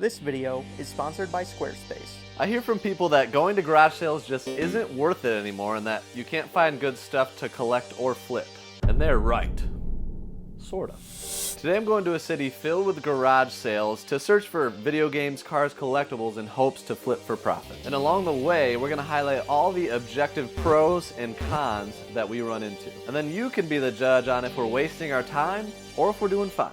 This video is sponsored by Squarespace. I hear from people that going to garage sales just isn't worth it anymore and that you can't find good stuff to collect or flip. And they're right. Sorta. Today I'm going to a city filled with garage sales to search for video games, cars, collectibles in hopes to flip for profit. And along the way, we're gonna highlight all the objective pros and cons that we run into. And then you can be the judge on if we're wasting our time or if we're doing fine.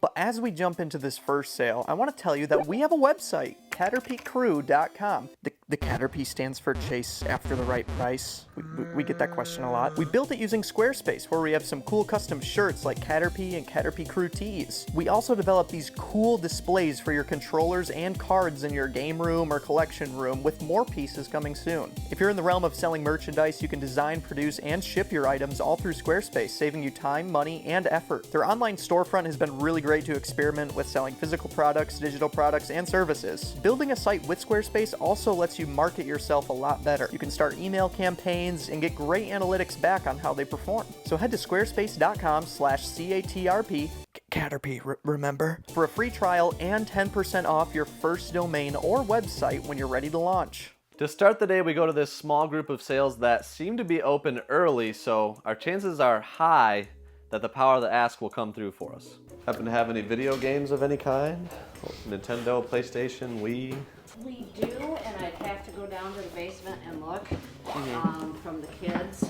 But as we jump into this first sale, I want to tell you that we have a website, CaterpieCrew.com. The Caterpie stands for Chase After the Right Price. We get that question a lot. We built it using Squarespace, where we have some cool custom shirts like Caterpie and Caterpie Crew tees. We also developed these cool displays for your controllers and cards in your game room or collection room, with more pieces coming soon. If you're in the realm of selling merchandise, you can design, produce, and ship your items all through Squarespace, saving you time, money, and effort. Their online storefront has been really great to experiment with selling physical products, digital products, and services. Building a site with Squarespace also lets you market yourself a lot better. You can start email campaigns and get great analytics back on how they perform. So head to squarespace.com/CATRP, Caterpie, remember? For a free trial and 10% off your first domain or website when you're ready to launch. To start the day, we go to this small group of sales that seem to be open early, so our chances are high that the power of the ask will come through for us. Happen to have any video games of any kind? Nintendo, PlayStation, Wii? We do, and I'd have to go down to the basement and look from the kids.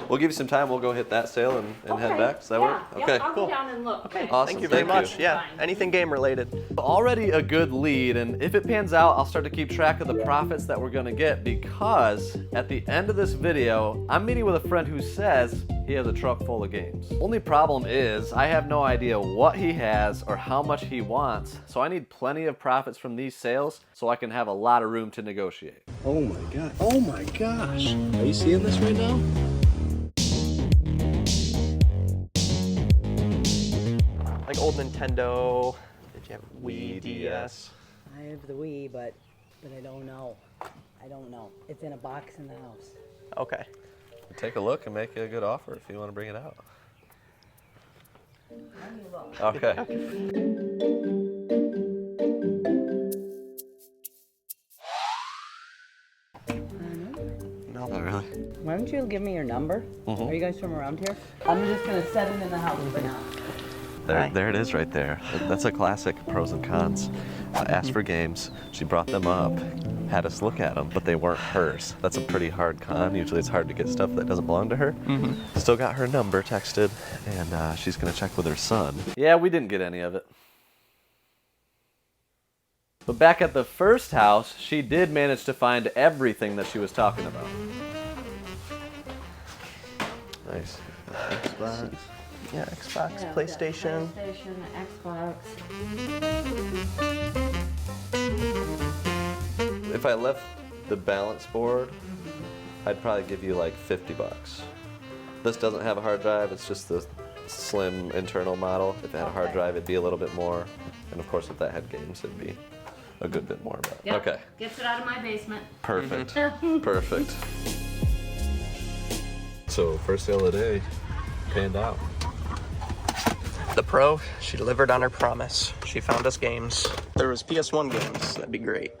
We'll give you some time. We'll go hit that sale and head back. Does that work? Okay, I'll cool. go down and look. Okay. Awesome. Thank you very much. you. Yeah, Fine. anything game related. Already a good lead, and if it pans out, I'll start to keep track of the profits that we're gonna get, because at the end of this video, I'm meeting with a friend who says he has a truck full of games. Only problem is I have no idea what he has or how much he wants, so I need plenty of profits from these sales so I can have a lot of room to negotiate. Oh my god. Oh my gosh. Are you seeing this right now? Like old Nintendo. Did you have Wii, DS? I have the Wii, but I don't know. I don't know. It's in a box in the house. Okay. Take a look and make you a good offer if you want to bring it out. Okay. No. Not really. Why don't you give me your number? Are you guys from around here? I'm just gonna set it in the house for now. There it is right there. That's a classic pros and cons. Asked for games, she brought them up, had us look at them, but they weren't hers. That's a pretty hard con. Usually it's hard to get stuff that doesn't belong to her. Still got her number texted, and she's gonna check with her son. Yeah, we didn't get any of it. But back at the first house, she did manage to find everything that she was talking about. Nice. Xbox. Yeah, Xbox, Yeah, PlayStation. PlayStation, Xbox. If I left the balance board, I'd probably give you like 50 bucks. This doesn't have a hard drive, it's just the slim internal model. If it had a hard drive, it'd be a little bit more. And of course, if that had games, it'd be a good bit more. But Yep. okay, Gets it out of my basement. perfect, perfect. So first sale of the day, panned out. The Pro, she delivered on her promise. She found us games. There was PS1 games, that'd be great.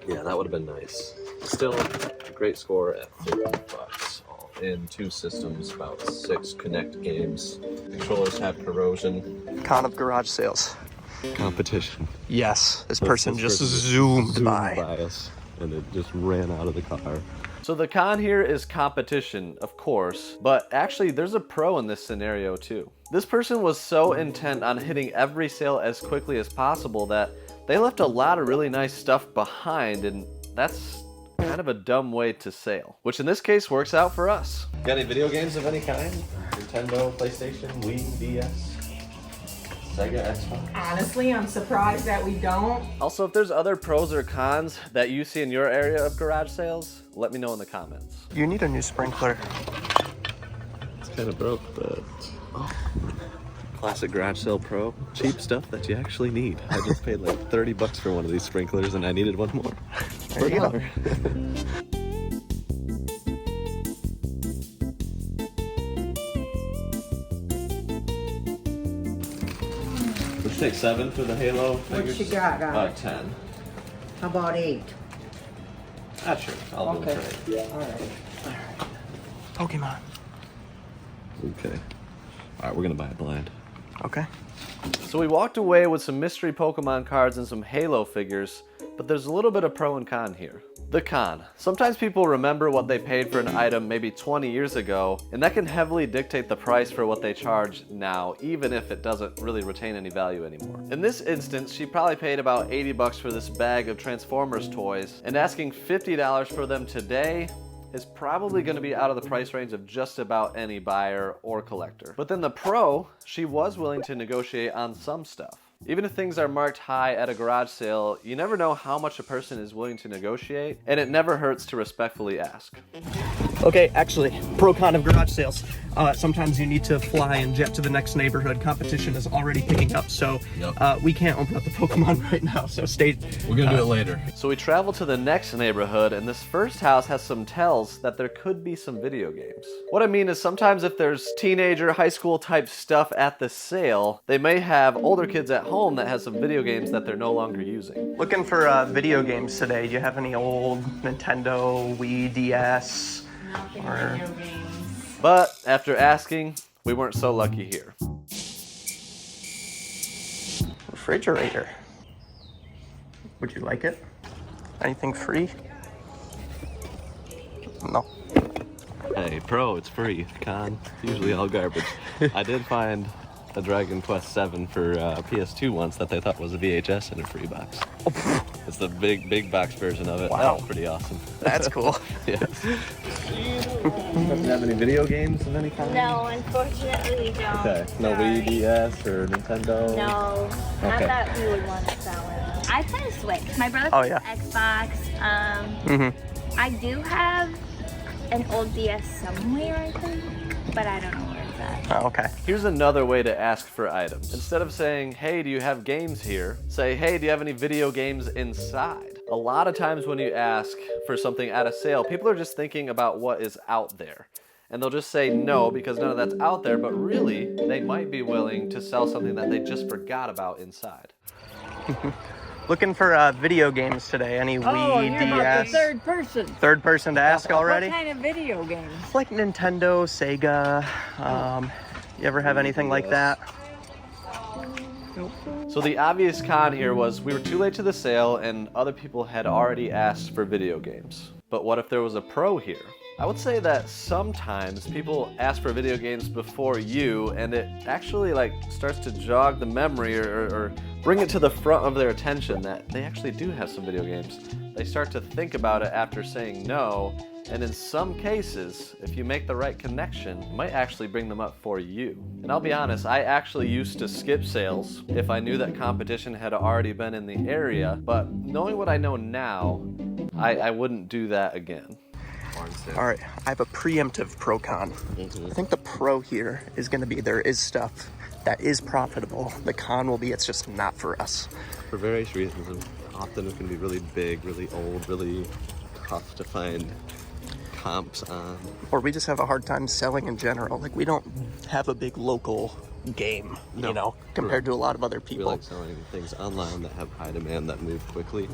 Yeah, that would have been nice. Still, a great score at 50 bucks. All in 2 systems, about 6 Connect games. Controllers have corrosion. Con of garage sales. Competition. Yes, this person just zoomed by. us, and it just ran out of the car. So the con here is competition, of course, but actually there's a pro in this scenario too. This person was so intent on hitting every sale as quickly as possible that they left a lot of really nice stuff behind, and that's kind of a dumb way to sale, which in this case works out for us. Got any video games of any kind? Nintendo, PlayStation, Wii, DS? Sega, Xbox? Honestly, I'm surprised that we don't. Also, if there's other pros or cons that you see in your area of garage sales, let me know in the comments. You need a new sprinkler. It's kind of broke, but classic garage sale pro. Cheap stuff that you actually need. I just paid like 30 bucks for one of these sprinklers and I needed one more. There you go. Take 7 for the Halo What figures. you got on it? 10. How about 8? Not sure. I'll do Okay. it for 8. All right. Pokemon. Okay. Alright, we're gonna buy it blind. Okay. So we walked away with some mystery Pokemon cards and some Halo figures, but there's a little bit of pro and con here. The con. Sometimes people remember what they paid for an item maybe 20 years ago, and that can heavily dictate the price for what they charge now, even if it doesn't really retain any value anymore. In this instance, she probably paid about 80 bucks for this bag of Transformers toys, and asking $50 for them today is probably going to be out of the price range of just about any buyer or collector. But then the pro, she was willing to negotiate on some stuff. Even if things are marked high at a garage sale, you never know how much a person is willing to negotiate, and it never hurts to respectfully ask. Okay, actually, pro con of garage sales. Sometimes you need to fly and jet to the next neighborhood. Competition is already picking up, so we can't open up the Pokemon right now, so stay. We're gonna do it later. So we travel to the next neighborhood, and this first house has some tells that there could be some video games. What I mean is sometimes if there's teenager, high school type stuff at the sale, they may have older kids at home that has some video games that they're no longer using. Looking for video games today. Do you have any old Nintendo, Wii, DS? Nothing Or- video games. But after asking, we weren't so lucky here. Refrigerator. Would you like it? Anything free? No. Hey, pro, it's free. Con, it's usually all garbage. I did find a Dragon Quest 7 for PS2 once that they thought was a VHS in a free box. It's the big box version of it. Wow. That was pretty awesome. That's cool. Yeah. Doesn't have any video games of any kind? No, unfortunately we don't. Okay. No Wii, DS, or Nintendo? No, not Okay. that we would want to sell it. I play a Switch. My brother Oh, plays yeah. Xbox. I do have an old DS somewhere, I think, but I don't know where it's at. Oh, okay. Here's another way to ask for items. Instead of saying, hey, do you have games here? Say, hey, do you have any video games inside? A lot of times when you ask for something at a sale, people are just thinking about what is out there. And they'll just say no because none of that's out there, but really, they might be willing to sell something that they just forgot about inside. Looking for video games today. Any Wii, you're about the DS? third person. Third person to ask already? What kind of video games? Like Nintendo, Sega. You ever have anything like that? So the obvious con here was we were too late to the sale and other people had already asked for video games. But what if there was a pro here? I would say that sometimes people ask for video games before you, and it actually starts to jog the memory or bring it to the front of their attention that they actually do have some video games. They start to think about it after saying no, and in some cases, if you make the right connection, it might actually bring them up for you. And I'll be honest, I actually used to skip sales if I knew that competition had already been in the area, but knowing what I know now, I wouldn't do that again. All right, I have a preemptive pro con. I think the pro here is going to be there is stuff that is profitable. The con will be it's just not for us. For various reasons, and often it can be really big, really old, really tough to find comps on. Or we just have a hard time selling in general. Like we don't have a big local game, you know, compared to a lot of other We people. like selling things online that have high demand that move quickly.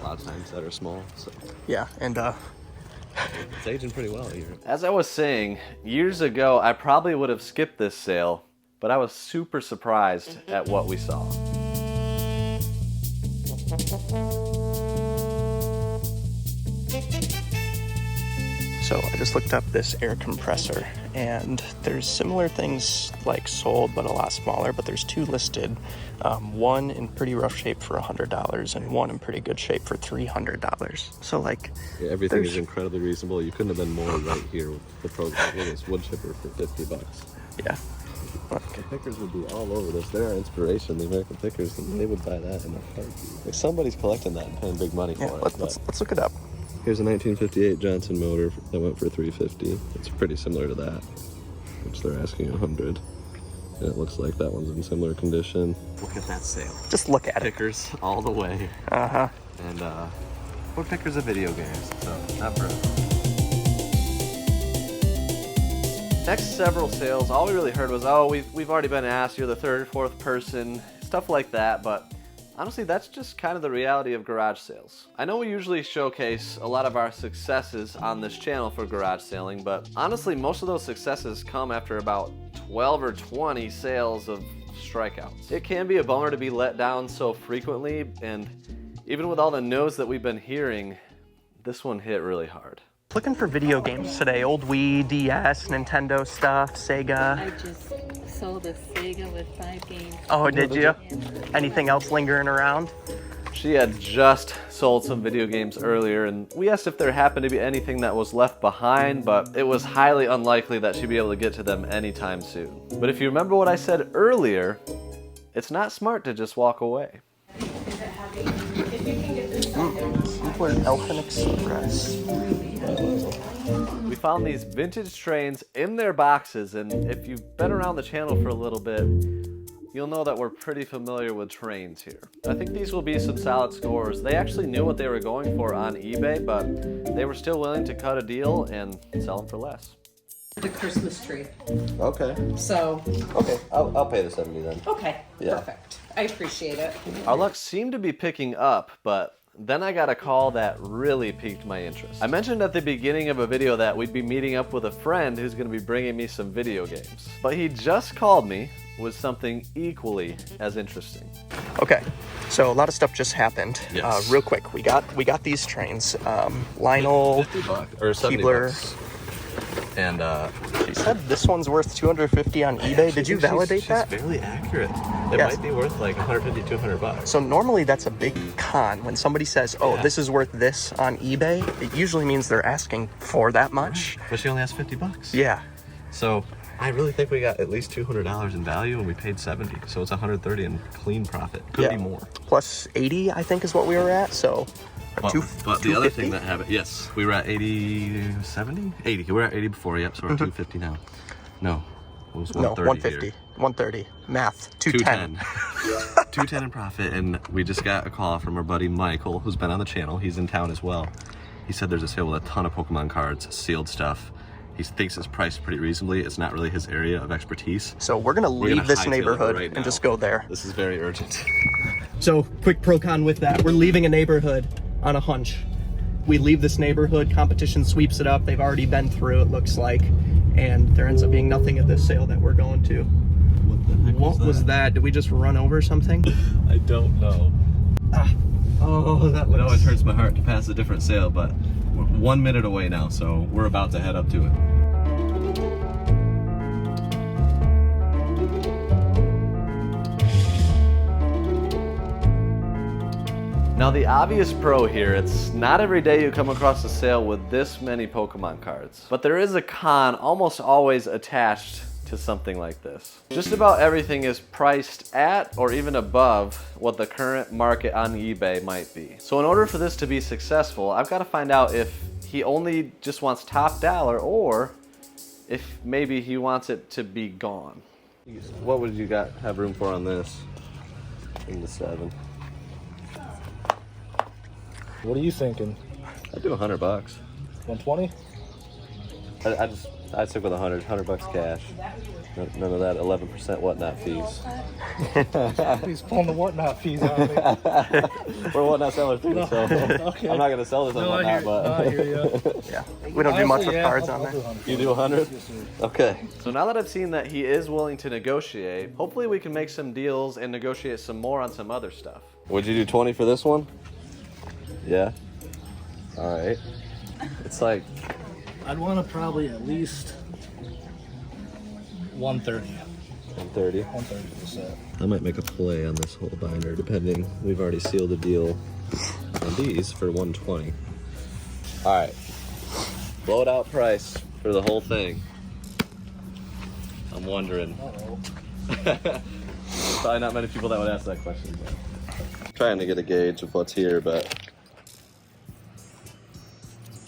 A lot of times that are small, so Yeah, and it's aging pretty well here. As I was saying, years ago I probably would have skipped this sale, but I was super surprised at what we saw. so I just looked up this air compressor, and there's similar things like sold, but a lot smaller. But there's two listed, one in pretty rough shape for $100, and one in pretty good shape for $300. So like, Yeah, everything there's- is incredibly reasonable. You couldn't have been more right here with the program. This wood chipper for $50. yeah. The pickers would be all over this. They're our inspiration, the American pickers, and they would buy that in a heartbeat. Like somebody's collecting that and paying big money Yeah, for it. let's look it up. Here's a 1958 Johnson motor that went for $350. It's pretty similar to that, which they're asking $100. And it looks like that one's in similar condition. Look at that sale. Just look at it. Pickers all the way. Uh-huh. And wood pickers of video games, so not for us. Next several sales, all we really heard was, oh, we've already been asked, you're the third or fourth person. Stuff stuff like that, but honestly, that's just kind of the reality of garage sales. I know we usually showcase a lot of our successes on this channel for garage selling, but honestly, most of those successes come after about 12 or 20 sales of strikeouts. It can be a bummer to be let down so frequently, and even with all the no's that we've been hearing, this one hit really hard. Looking for video games today. Old Wii, DS, Nintendo stuff, Sega. I just sold a Sega with 5 games. Oh, did you? Anything else lingering around? She had just sold some video games earlier, and we asked if there happened to be anything that was left behind, but it was highly unlikely that she'd be able to get to them anytime soon. But if you remember what I said earlier, it's not smart to just walk away. Simpler Elfin Express. We found these vintage trains in their boxes, and if you've been around the channel for a little bit, you'll know that we're pretty familiar with trains here. I think these will be some solid scores. They actually knew what they were going for on eBay, but they were still willing to cut a deal and sell them for less. The Christmas tree. Okay. So, Okay, I'll pay the 70 then. okay, Yeah. perfect. I appreciate it. Our luck seemed to be picking up, but then I got a call that really piqued my interest. I mentioned at the beginning of a video that we'd be meeting up with a friend who's going to be bringing me some video games. But he just called me with something equally as interesting. Okay, so a lot of stuff just happened. Yes. Real quick, we got these trains. Lionel, $50 or $70. Keebler. And She said this one's worth $250 on eBay. Did you validate that? She's fairly accurate. It Yes. might be worth like $150, $200. So normally that's a big con. When somebody says, oh, this is worth this on eBay, it usually means they're asking for that much. But she only has $50. Yeah. So I really think we got at least $200 in value, and we paid $70. So it's $130 in clean profit. Could be more. Plus 80, I think, is what we were at. So, But the other thing 250? that happened, yes, we were at 80, 70? 80. We were at 80 before, yep, so we're at 250 now. No, it was 130 No, 150. here. 130. Math. 210. 210 in profit, and we just got a call from our buddy Michael, who's been on the channel. He's in town as well. He said there's a sale with a ton of Pokemon cards, sealed stuff. He thinks it's priced pretty reasonably. It's not really his area of expertise. So we're gonna leave this hightail it neighborhood right and now. just go there. This is very urgent. So, quick pro con with that. We're leaving a neighborhood on a hunch. We leave this neighborhood, competition sweeps it up. They've already been through, it looks like. And there ends up being nothing at this sale that we're going to. What the heck What was that? Did we just run over something? I don't know. Oh, that It always looks... hurts my heart to pass a different sale, but we're 1 minute away now, so we're about to head up to it. Now the obvious pro here, it's not every day you come across a sale with this many Pokemon cards. But there is a con almost always attached to something like this. Just about everything is priced at or even above what the current market on eBay might be. So in order for this to be successful, I've got to find out if he only just wants top dollar or if maybe he wants it to be gone. What would you have room for on this? In the 7. What are you thinking? I'd do $100. 120? I'd stick with $100 cash. None of that 11% whatnot fees. He's pulling the whatnot fees out of me. We're a whatnot seller too, so Okay. I'm not gonna sell this on whatnot, but I hear you. Yeah, we don't do much with Honestly, cards I'll on there. do 100. you do 100? Yes, sir. Okay. So now that I've seen that he is willing to negotiate, hopefully we can make some deals and negotiate some more on some other stuff. Would you do 20 for this one? Yeah. All right. It's like I'd want to probably at least 130. 130. 130 for the set. I might make a play on this whole binder, depending. We've already sealed a deal on these for 120. All right. Blowed out price for the whole thing. I'm wondering. Probably not many people that would ask that question. But trying to get a gauge of what's here, but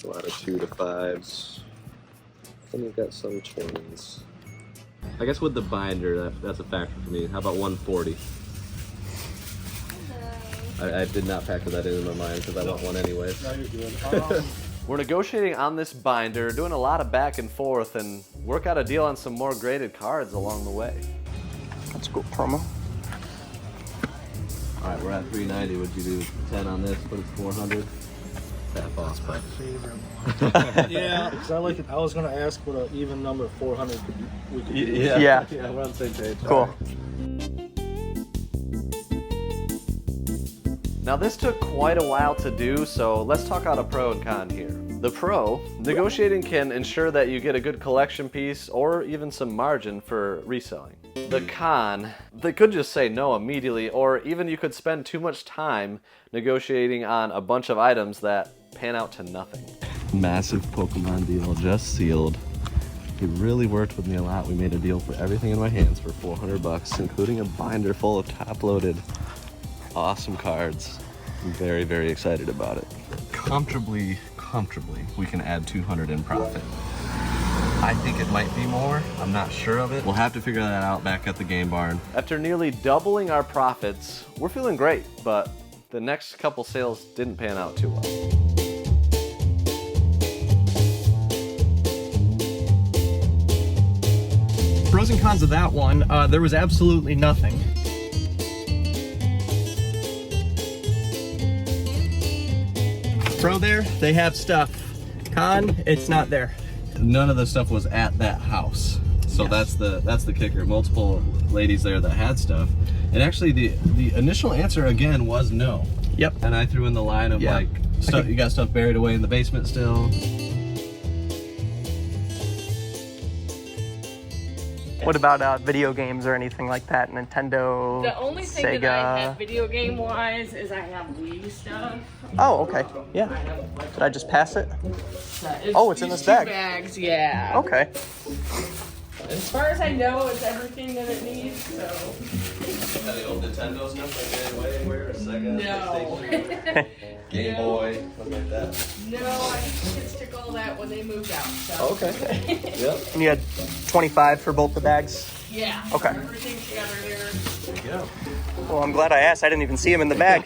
a lot of 2 to 5s. And we've got some 20s. I guess with the binder, that's a factor for me. How about 140? I did not factor that in my mind because I want one anyways. No, you're good. We're negotiating on this binder, doing a lot of back and forth, and work out a deal on some more graded cards along the way. That's a cool promo. All right, we're at 390. Would you do 10 on this? Put it 400. Half off. My favorite one. Yeah, because I like it. I was gonna ask what an even number of 400 we could do. Yeah. Yeah, we're on the same page. Cool. Now this took quite a while to do, so let's talk out a pro and con here. The pro, negotiating can ensure that you get a good collection piece or even some margin for reselling. The con, they could just say no immediately, or even you could spend too much time negotiating on a bunch of items that pan out to nothing. Massive Pokemon deal just sealed. He really worked with me a lot. We made a deal for everything in my hands for 400 bucks, including a binder full of top-loaded awesome cards. I'm very, very excited about it. Comfortably, we can add 200 in profit. I think it might be more. I'm not sure of it. We'll have to figure that out back at the game barn. After nearly doubling our profits, we're feeling great, but the next couple sales didn't pan out too well. Pros and cons of that one, there was absolutely nothing. Pro there, they have stuff. Con, it's not there. None of the stuff was at that house. So Yes. that's the kicker. Multiple ladies there that had stuff. And actually the initial answer again was no. Yep. And I threw in the line of Yeah. like, stuff, you got stuff buried away in the basement still. What about video games or anything like that? Nintendo, The only thing Sega. that I have video game wise is I have Wii stuff. Oh, okay. Yeah. Did I just pass it? Oh, it's in these this two bag. bags, yeah. Okay. As far as I know, it's everything that it needs, so. The old Nintendo stuff like that anywhere? Sega, No. PlayStation, Game No. Boy, something like that. No, I think kids took all that when they moved out, so. Okay. Yep. And you had 25 for both the bags? Yeah. Okay. Everything's together there. Yeah. Well, I'm glad I asked. I didn't even see him in the bag.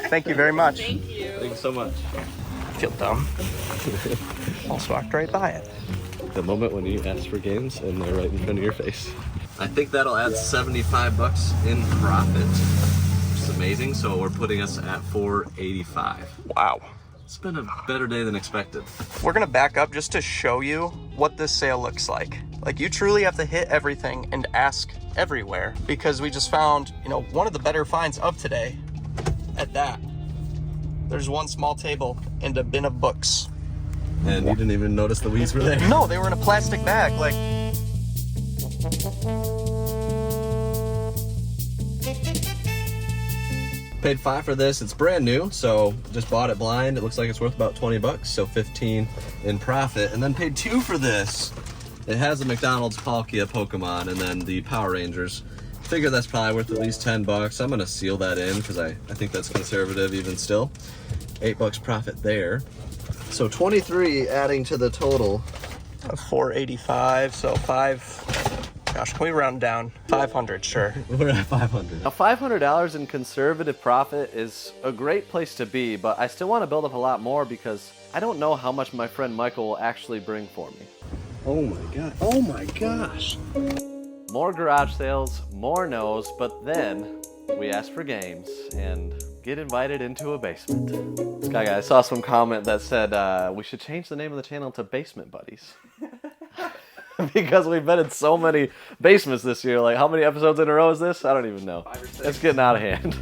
Thank you very much. Thank you. Thanks so much. I feel dumb. Almost walked right by it. The moment when you ask for games and they're right in front of your face. I think that'll add 75 bucks in profit, which is amazing. So we're putting us at 485. Wow. It's been a better day than expected. We're gonna back up just to show you what this sale looks like. Like, you truly have to hit everything and ask everywhere, because we just found, you know, one of the better finds of today at that. There's one small table and a bin of books. And you didn't even notice the weeds were there. No, they were in a plastic bag. Like, Paid $5 for this. It's brand new, so just bought it blind. It looks like it's worth about 20 bucks, so 15 in profit. And then paid $2 for this. It has a McDonald's Palkia Pokemon and then the Power Rangers. Figure that's probably worth at least 10 bucks. I'm gonna seal that in because I think that's conservative even still. 8 bucks profit there. So 23 adding to the total. 485, so gosh, can we round down? 500, sure. We're at 500. Now $500 in conservative profit is a great place to be, but I still want to build up a lot more because I don't know how much my friend Michael will actually bring for me. Oh my god. Oh my gosh. More garage sales, more no's, but then we ask for games and get invited into a basement. Sky Guy, I saw some comment that said we should change the name of the channel to Basement Buddies. Because we've been in so many basements this year. Like, how many episodes in a row is this? I don't even know. 5 or 6. It's getting out of hand.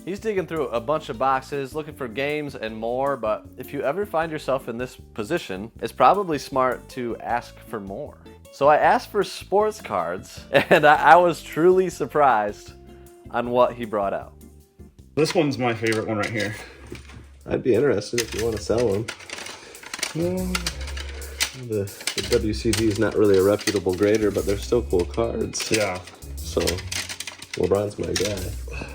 He's digging through a bunch of boxes, looking for games and more, but if you ever find yourself in this position, it's probably smart to ask for more. So I asked for sports cards, and I was truly surprised on what he brought out. This one's my favorite one right here. I'd be interested if you want to sell them. The WCG is not really a reputable grader, but they're still cool cards. Yeah. So, LeBron's my guy.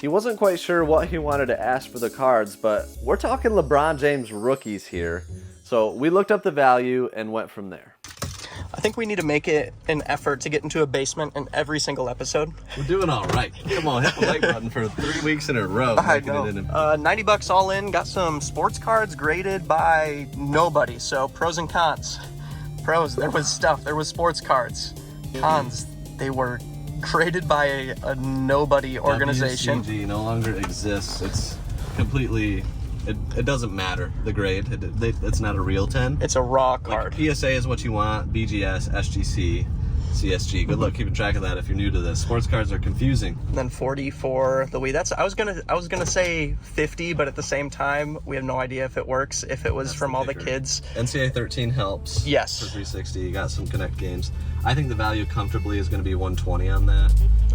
He wasn't quite sure what he wanted to ask for the cards, but we're talking LeBron James rookies here. So we looked up the value and went from there. I think we need to make it an effort to get into a basement in every single episode. We're doing all right. Come on, hit the like button for 3 weeks in a row. I know. 90 bucks all in. Got some sports cards graded by nobody. So pros and cons. Pros, there was stuff. There was sports cards. Cons, they were created by a nobody organization. WCG no longer exists. It's completely, it doesn't matter, the grade. It's not a real 10. It's a raw card. Like, PSA is what you want, BGS, SGC, CSG. Good luck keeping track of that if you're new to this. Sports cards are confusing. And then 40 for the Wii. I was gonna say 50, but at the same time, we have no idea if it works. If it was from all the kids. NCAA 13 helps. Yes. For 360, you got some Connect games. I think the value comfortably is going to be 120 on that.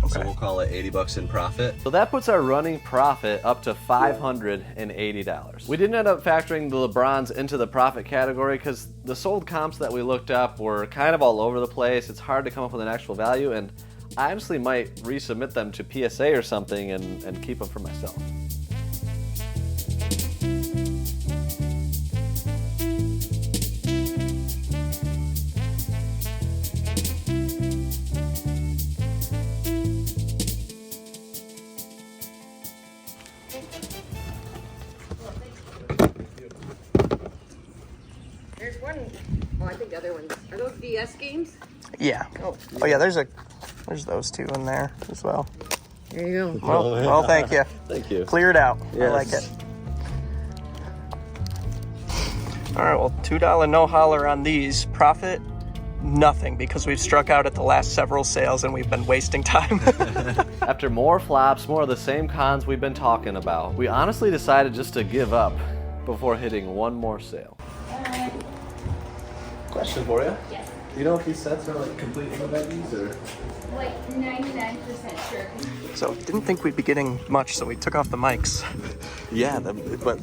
So we'll call it $80 in profit. So that puts our running profit up to $580. We didn't end up factoring the LeBrons into the profit category because the sold comps that we looked up were kind of all over the place. It's hard to come up with an actual value, and I honestly might resubmit them to PSA or something and keep them for myself. There's one. Well, I think the other ones. Are those DS games? Yeah. Oh yeah, there's those two in there as well. There you go. Well, thank you. Thank you. Cleared out. Yes. I like it. All right, well, $2 no holler on these. Profit, nothing, because we've struck out at the last several sales and we've been wasting time. After more flops, more of the same cons we've been talking about, we honestly decided just to give up before hitting one more sale. Question for you. Yes. Do you know if these sets are like complete Innovaties or? Like 99% sure. So didn't think we'd be getting much, so we took off the mics. Yeah, but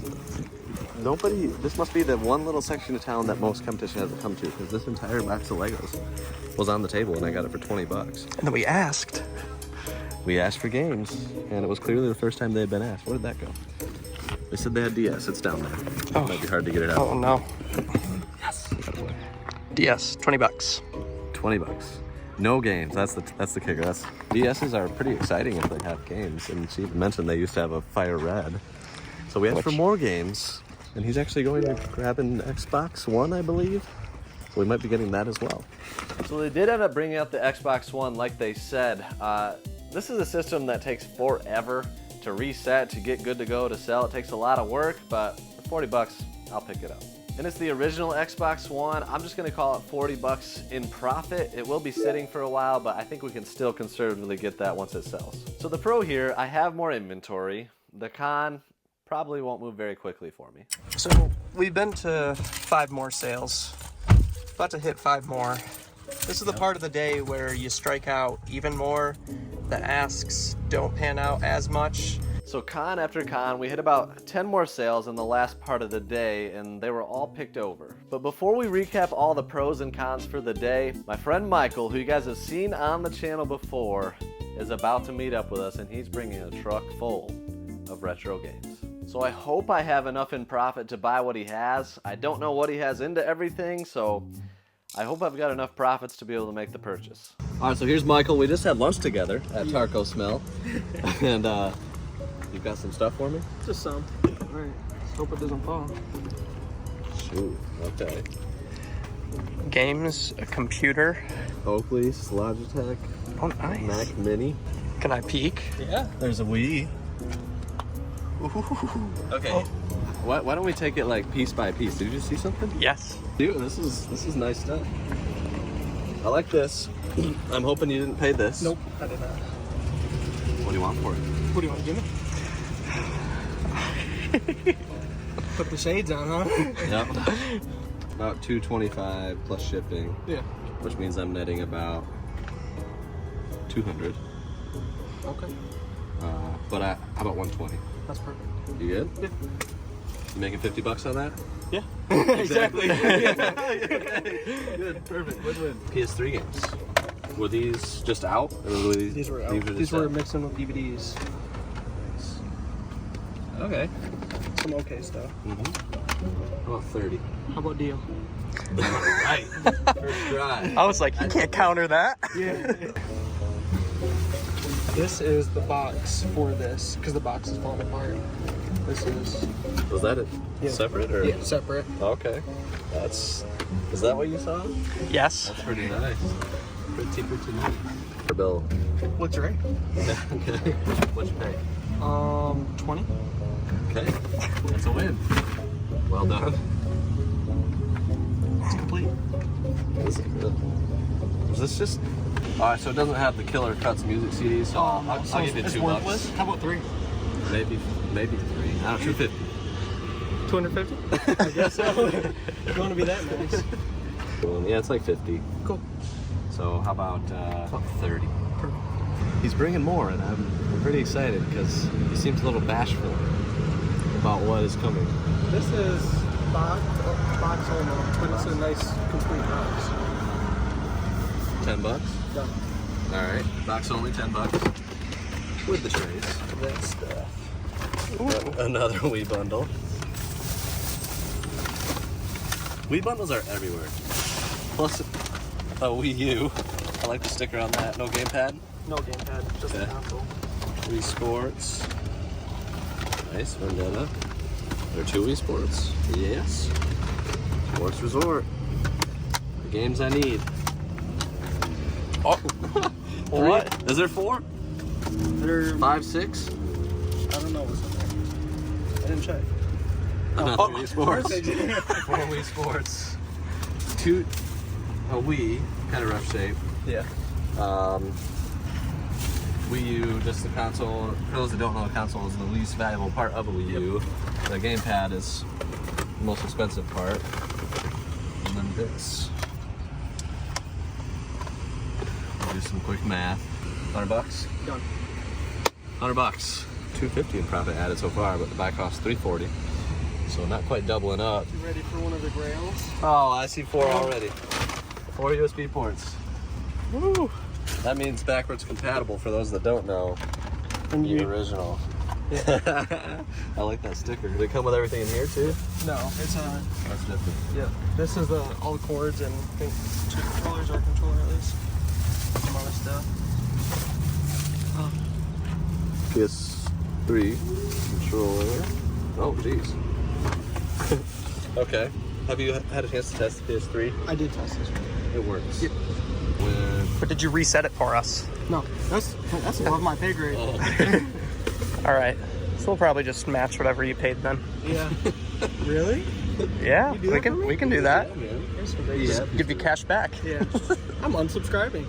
nobody, this must be the one little section of town that most competition hasn't come to, because this entire box of Legos was on the table and I got it for $20. And then we asked. We asked for games, and it was clearly the first time they had been asked. Where did that go? They said they had DS. It's down there. Oh. It might be hard to get it out. Oh no. Yes. DS, $20. $20. No games. That's the kicker. DSs are pretty exciting if they have games. And she mentioned they used to have a Fire Red. So we asked for more games, and he's actually going to grab an Xbox One, I believe. So we might be getting that as well. So they did end up bringing out the Xbox One like they said. This is a system that takes forever to reset, to get good to go, to sell. It takes a lot of work, but for $40, I'll pick it up. And it's the original Xbox One. I'm just gonna call it $40 in profit. It will be sitting for a while, but I think we can still conservatively get that once it sells. So the pro here, I have more inventory. The con probably won't move very quickly for me. So we've been to 5 more sales. About to hit 5 more. This is the part of the day where you strike out even more. The asks don't pan out as much. So con after con, we hit about 10 more sales in the last part of the day, and they were all picked over. But before we recap all the pros and cons for the day, my friend Michael, who you guys have seen on the channel before, is about to meet up with us, and he's bringing a truck full of retro games. So I hope I have enough in profit to buy what he has. I don't know what he has into everything, so I hope I've got enough profits to be able to make the purchase. All right, so here's Michael. We just had lunch together at Tarco Smell, and you've got some stuff for me? Just some. All right. Let's hope it doesn't fall. Shoot, okay. Games, a computer. Oakley's, Logitech, Oh, nice. Mac Mini. Can I peek? Yeah. There's a Wii. Ooh. Okay. Oh. Why don't we take it like piece by piece? Did you see something? Yes. Dude, this is nice stuff. I like this. I'm hoping you didn't pay this. Nope, I did not. What do you want for it? What do you want to give me? Put the shades on, huh? Yep. About $225 plus shipping. Yeah. Which means I'm netting about $200. Okay. But how about $120? That's perfect. You good? Yeah. You making $50 on that? Yeah. Exactly. Good. Perfect. Win-win. PS3 games. Were these just out? Or were These were out. These were mixed in with DVDs. Okay. Some okay stuff. Mm-hmm. How about 30? How about deal? Right. First try. I was like, you can't counter that. Yeah. This is the box for this, because the box is falling apart. This is... Was that it? Yeah. Separate or? Yeah, separate. Okay. Is that what you saw? Yes. That's pretty nice. Pretty nice. Bill. Looks right. Okay. What'd you pay? 20. Okay. That's a win. Well done. It's complete. This is good. Was this just... Alright, so it doesn't have the Killer Cuts music CD, so I'll give you it's $2. worthless. How about 3? Maybe 3. I don't know, 250. 250? I guess so. It's going to be that nice. Yeah, it's like 50. Cool. So how about 30? He's bringing more, and I'm pretty excited because he seems a little bashful about what is coming. This is box only, but it's a nice complete box. $10? Done. All right, box only, $10 with the trays. That stuff. Another Wii bundle. Wii bundles are everywhere. Plus a Wii U. I like the sticker on that. No gamepad. No gamepad, just the console. Wii Sports. Nice, Vendetta. There are 2 Wii Sports. Yes. Sports Resort. The games I need. Oh! What? Is there 4? There, 5, 6? I don't know what's in there. I didn't check. Another Wii Sports. 4 Wii Sports. 2 a Wii, kind of rough shape. Yeah. Wii U, just the console. For those that don't know, a console is the least valuable part of a Wii U. The gamepad is the most expensive part. And then this. Do some quick math. $100? Done. $100. $250 in profit added so far, but the buy cost $340. So not quite doubling up. You ready for one of the grails? Oh, I see 4 already. 4 USB ports. Woo! That means backwards compatible for those that don't know. The original. Yeah. I like that sticker. Did it come with everything in here too? No, it's That's different. yeah. This is all cords and I think 2 controllers or a controller at least. Some other stuff. PS3 controller. Oh, jeez. Okay. Have you had a chance to test the PS3? I did test this one. It works. Yep. But did you reset it for us? No, that's above my pay grade. Oh. All right. So we'll probably just match whatever you paid then. Yeah. Really? Yeah, You do that for me? we can do that. Yeah, man. Here's some big Yeah. Give you cash back. Yeah. I'm unsubscribing.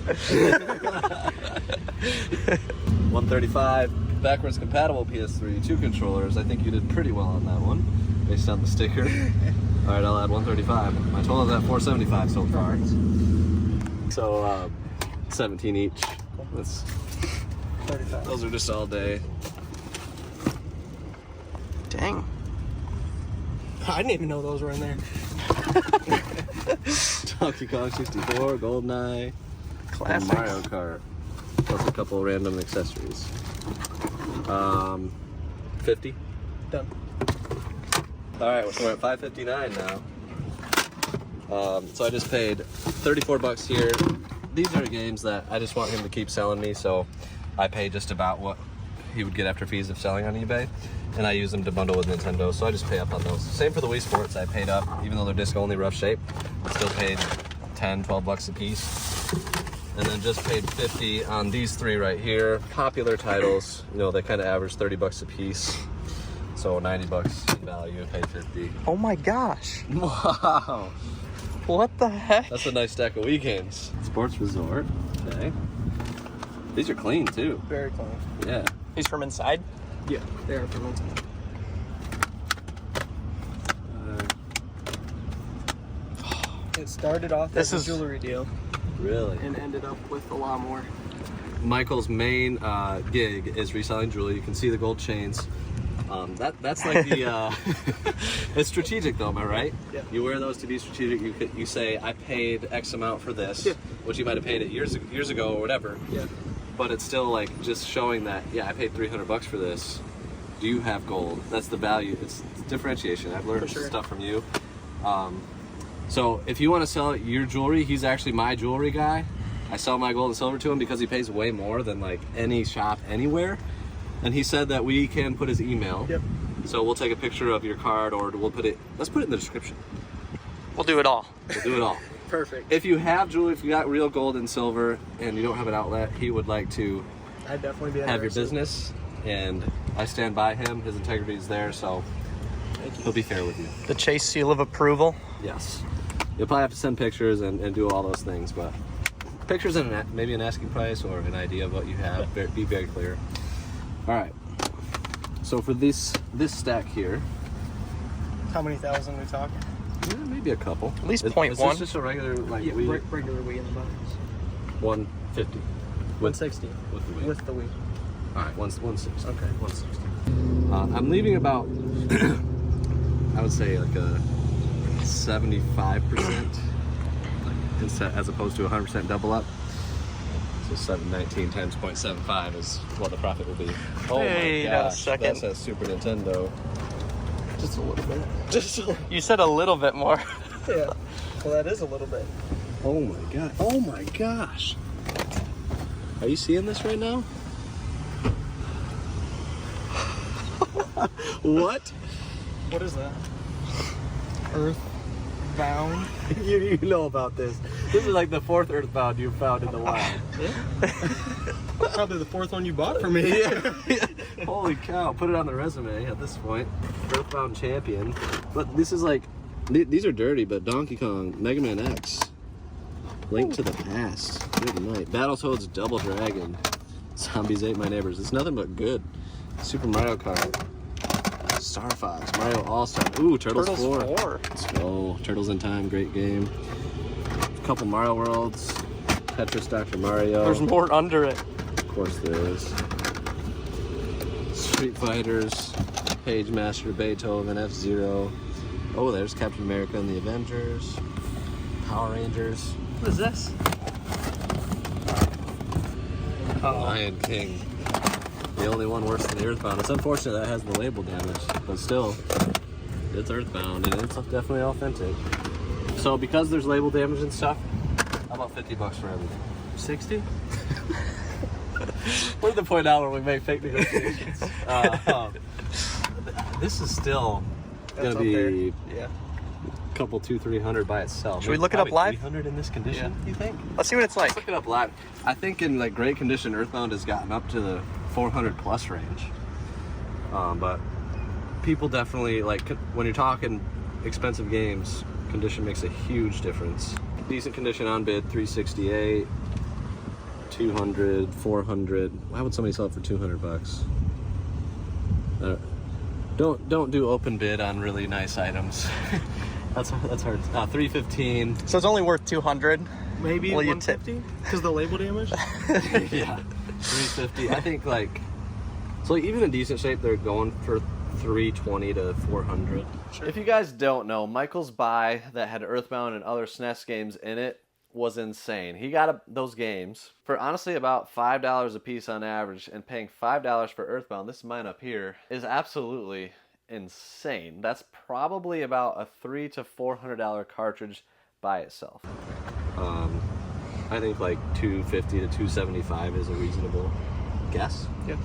135 backwards compatible PS3, 2 controllers. I think you did pretty well on that one, based on the sticker. All right, I'll add 135. My total is at 475 so far. So 17 each. That's 35. those are just all day. Dang. I didn't even know those were in there. Donkey Kong 64, GoldenEye, and Classic. Mario Kart, plus a couple random accessories. 50. Done. All right, so we're at 559 now. So I just paid $34 here. These are games that I just want him to keep selling me, so I pay just about what he would get after fees of selling on eBay, and I use them to bundle with Nintendo, so I just pay up on those. Same for the Wii Sports, I paid up, even though they're disc only rough shape, I still paid 10, 12 bucks a piece. And then just paid 50 on these 3 right here. Popular titles, you know, they kind of average 30 bucks a piece. So 90 bucks in value, paid 50. Oh my gosh. Wow. What the heck? That's a nice stack of Wii games. Sports Resort, okay. These are clean too. Very clean. Yeah. He's from inside? Yeah, they are from inside. It started off This as is- a jewelry deal Really? and ended up with a lot more. Michael's main gig is reselling jewelry. You can see the gold chains. That's like the. It's strategic though, am I right? Yeah. You wear those to be strategic. You say I paid X amount for this, Yeah. which you might have paid it years ago or whatever. Yeah. But it's still like just showing that I paid $300 for this. Do you have gold? That's the value. It's differentiation. I've learned For sure. stuff from you. So if you want to sell your jewelry, he's actually my jewelry guy. I sell my gold and silver to him because he pays way more than like any shop anywhere. And he said that we can put his email. Yep. So we'll take a picture of your card, or let's put it in the description. We'll do it all. We'll do it all. Perfect. If you have jewelry, if you got real gold and silver and you don't have an outlet, he would like to I'd definitely be have your interested. business, and I stand by him. His integrity is there, so he'll be fair with you. The Chase seal of approval. Yes. You'll probably have to send pictures and do all those things, but pictures and maybe an asking price or an idea of what you have. Be very clear. All right. So for this stack here, How many thousand are we talking? yeah, maybe a couple. At least Is 0.1. this just a regular Yeah, regular weed in the box. 150 160 with the weight? with the weed. All right, 160. Okay. 160. I'm leaving about, I would say like a 75%, as opposed to 100% double up. So 719 times 0.75 is what the profit will be. Oh Wait my a gosh, second. that says Super Nintendo. Just a little bit. Just a, You said a little bit more. yeah. Well, that is a little bit. Oh my god. Oh my gosh. Are you seeing this right now? What? What is that? Earthbound. You know about this. This is like the 4th Earthbound you found in the wild. Probably the 4th one you bought for me. Holy cow, put it on the resume at this point. Earthbound champion. But this is like, these are dirty, but Donkey Kong, Mega Man X, Link to the Past, good night. Battletoads Double Dragon, Zombies Ate My Neighbors. It's nothing but good. Super Mario Kart, Star Fox, Mario All-Star. Ooh, Turtles 4. Let's go. Turtles in Time, great game. A couple Mario Worlds, Tetris Dr. Mario. There's more under it. Of course there is. Street Fighters, Page Master, Beethoven, F-Zero. Oh, there's Captain America and the Avengers. Power Rangers. What is this? Lion King. The only one worse than the Earthbound. It's unfortunate that has the label damage, but still, it's Earthbound and it's definitely authentic. So because there's label damage and stuff, how about $50 for everything? 60? We're at the point now where we make fake negotiations. This is still gonna be Yeah. a couple, 200-300 by itself. Should we look it up live? 300 in this condition, you think? Let's see what it's like. Let's look it up live. I think in like great condition, Earthbound has gotten up to the 400 plus range. But people definitely, like, when you're talking expensive games, condition makes a huge difference. Decent condition on bid, 368, 200, 400. Why would somebody sell it for 200 bucks? Don't do open bid on really nice items. that's hard. 315. So it's only worth 200. Maybe Will you 150? Because the label damage? Yeah, 350. I think like, so like even in decent shape, they're going for 320 to 400. If you guys don't know, Michael's buy that had Earthbound and other SNES games in it was insane. He got those games for honestly about $5 a piece on average, and paying $5 for Earthbound, this mine up here, is absolutely insane. That's probably about a $300 to $400 cartridge by itself. I think like 250 to 275 is a reasonable guess. Yeah.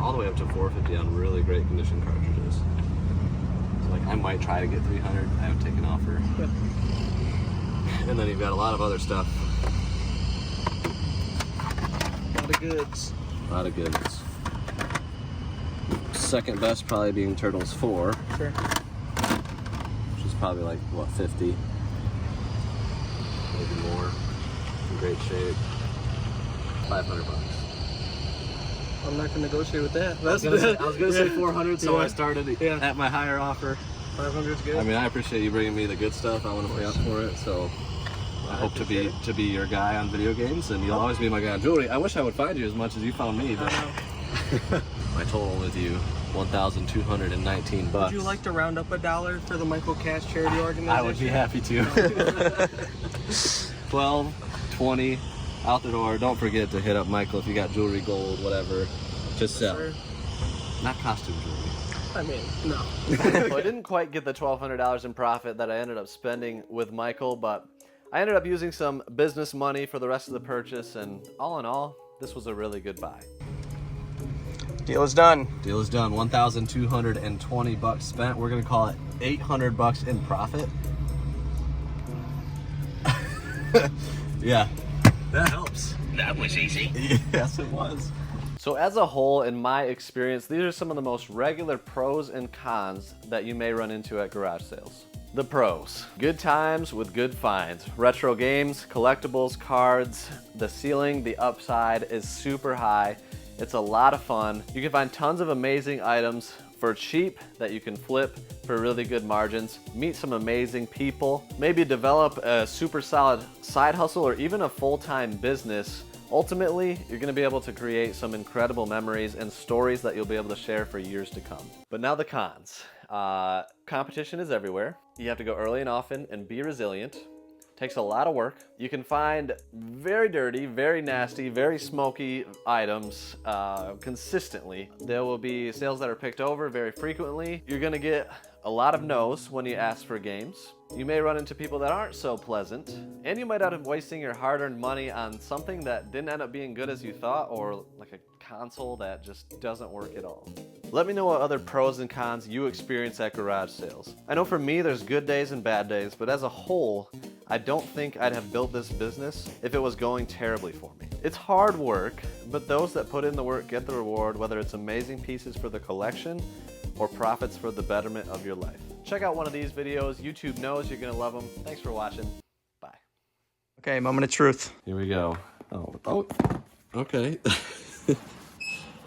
All the way up to 450 on really great condition cartridges. So like I might try to get 300. I would take an offer. Yeah. And then you've got a lot of other stuff. A lot of goods. A lot of goods. Second best probably being Turtles 4. Sure. Which is probably like, what, 50? Maybe more. In great shape. 500 bucks. I'm not going to negotiate with that. I was gonna say 400, so Yeah. I started at my higher offer. 500 is good. I mean, I appreciate you bringing me the good stuff. I want to pay up for it, so I hope to be your guy on video games, and you'll always be my guy on jewelry. I wish I would find you as much as you found me, but my total with you, $1,219 bucks. Would you like to round up $1 for the Michael Cash Charity Organization? I would be happy to. 12, 20, out the door. Don't forget to hit up Michael if you got jewelry, gold, whatever. Just sell. Sir. Not costume jewelry. I mean, no. So I didn't quite get the $1,200 in profit that I ended up spending with Michael, but I ended up using some business money for the rest of the purchase, and all in all, this was a really good buy. Deal is done. Deal is done. 1,220 bucks spent. We're gonna call it 800 bucks in profit. Yeah, that helps. That was easy. Yes, it was. So as a whole, in my experience, these are some of the most regular pros and cons that you may run into at garage sales. The pros: good times with good finds. Retro games, collectibles, cards. The ceiling, the upside is super high. It's a lot of fun. You can find tons of amazing items for cheap that you can flip for really good margins. Meet some amazing people. Maybe develop a super solid side hustle or even a full-time business. Ultimately, you're gonna be able to create some incredible memories and stories that you'll be able to share for years to come. But now the cons. Competition is everywhere. You have to go early and often and be resilient. Takes a lot of work. You can find very dirty, very nasty, very smoky items consistently. There will be sales that are picked over very frequently. You're gonna get a lot of no's when you ask for games. You may run into people that aren't so pleasant, and you might end up wasting your hard-earned money on something that didn't end up being good as you thought, or like a console that just doesn't work at all. Let me know what other pros and cons you experience at garage sales. I know for me there's good days and bad days, but as a whole, I don't think I'd have built this business if it was going terribly for me. It's hard work, but those that put in the work get the reward, whether it's amazing pieces for the collection or profits for the betterment of your life. Check out one of these videos. YouTube knows you're gonna love them. Thanks for watching. Bye. Okay, moment of truth. Here we go. Oh, okay.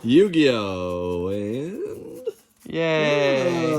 Yu-Gi-Oh! And... Yay!